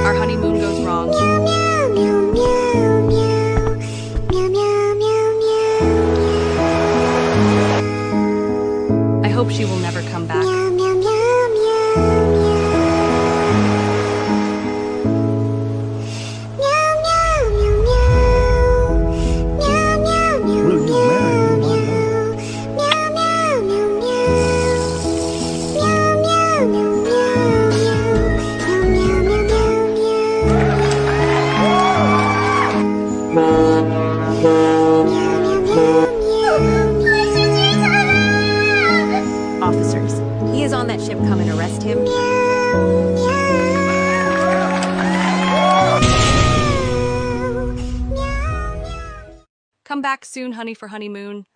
Our honeymoon goes wrong. I hope she will never come back. Will you marry me, my love? Officers, he is on that ship. Come and arrest him. Come back soon, honey, for honeymoon.